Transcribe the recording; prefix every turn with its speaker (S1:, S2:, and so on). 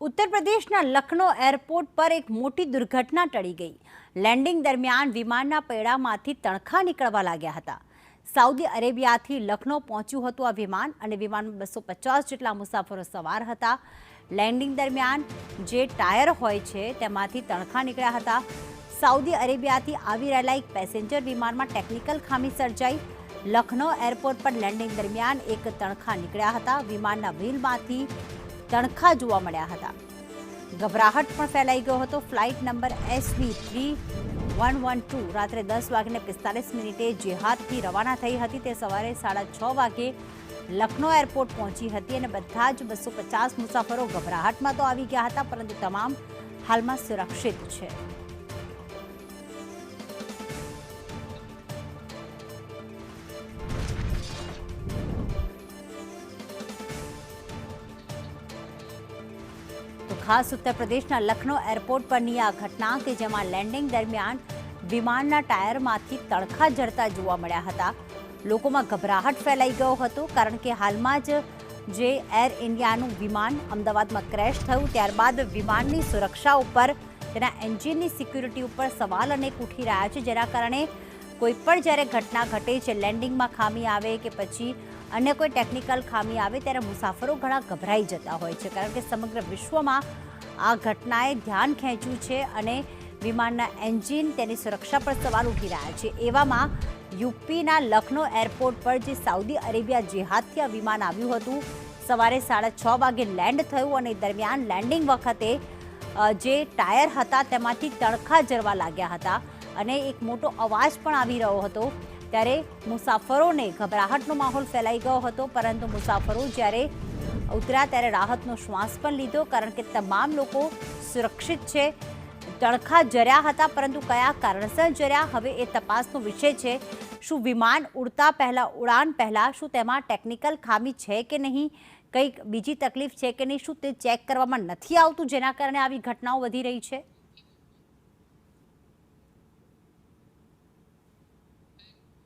S1: उत्तर प्रदेशના Lucknow airport પર એક મોટી દુર્ઘટના ટળી ગઈ। લેન્ડિંગ દરમિયાન વિમાનના પૈડામાંથી તણખા નીકળવા લાગ્યા હતા। સાઉદી અરેબિયાથી લખનૌ પહોંચ્યું હતું આ વિમાન અને વિમાનમાં 250 જેટલા મુસાફરો સવાર હતા। લેન્ડિંગ દરમિયાન જે ટાયર હોય છે તેમાંથી તણખા નીકળ્યા હતા। સાઉદી અરેબિયાથી આવી રહેલા એક પેસેન્જર વિમાનમાં ટેકનિકલ ખામી સર્જાઈ। લખનૌ એરપોર્ટ પર લેન્ડિંગ દરમિયાન એક તણખા નીકળ્યા હતા। વિમાનના વ્હીલમાંથી તણખા જોવા મળ્યા હતા। ગભરાહટ પણ ફેલાઈ ગયો હતો। ફ્લાઇટ નંબર SV3112 રાત્રે 10:45 જેહાદથી રવાના થઈ હતી। તે સવારે 6:30 વાગે લખનૌ એરપોર્ટ પહોંચી હતી અને બધા જ 250 મુસાફરો ગભરાહટમાં તો આવી ગયા હતા, પરંતુ તમામ હાલમાં સુરક્ષિત છે। खास उत्तर प्रदेशના લખનૌ એરપોર્ટ પરની આ ઘટના કે જેમાં લેન્ડિંગ દરમિયાન વિમાનના ટાયરમાંથી તણખા જરતા જોવા મળ્યા હતા। લોકોમાં ગભરાહટ ફેલાઈ ગયો હતો, કારણ કે હાલમાં જ જે એર ઇન્ડિયાનું વિમાન અમદાવાદમાં ક્રેશ થયું ત્યારબાદ વિમાનની સુરક્ષા ઉપર, તેના એન્જિનની સિક્યુરિટી ઉપર સવાલ અનેક ઉઠી રહ્યા છે, જેના કારણે કોઈ પણ જ્યારે ઘટના ઘટે છે, લેન્ડિંગમાં ખામી આવે કે પછી અન્ય કોઈ ટેકનિકલ ખામી આવે ત્યારે મુસાફરો ઘણા ગભરાઈ જતા હોય છે, કારણ કે સમગ્ર વિશ્વમાં આ ઘટનાએ ધ્યાન ખેંચ્યું છે અને વિમાનના એન્જિન, તેની સુરક્ષા પર સવાલ ઉઠી રહ્યા છે। એવામાં યુપીના લખનૌ એરપોર્ટ પર જે સાઉદી અરેબિયા જેહાદથી આ વિમાન આવ્યું હતું, સવારે 6:30 વાગે લેન્ડ થયું અને દરમિયાન લેન્ડિંગ વખતે જે ટાયર હતા તેમાંથી તણખા જરવા લાગ્યા હતા અને એક મોટો અવાજ પણ આવી રહ્યો હતો। ત્યારે મુસાફરોને ગભરાહટનો માહોલ ફેલાઈ ગયો હતો, પરંતુ મુસાફરો જ્યારે ઉતર્યા ત્યારે રાહતનો શ્વાસ પણ લીધો, કારણ કે તમામ લોકો સુરક્ષિત છે। તણખા જર્યા હતા, પરંતુ કયા કારણસર જર્યા હવે એ તપાસનો વિષય છે। શું વિમાન ઉડાન પહેલા શું તેમાં ટેકનિકલ ખામી છે કે નહીં, કંઈક બીજી તકલીફ છે કે નહીં, શું તે ચેક કરવામાં નથી આવતું, જેના કારણે આવી ઘટનાઓ વધી રહી છે?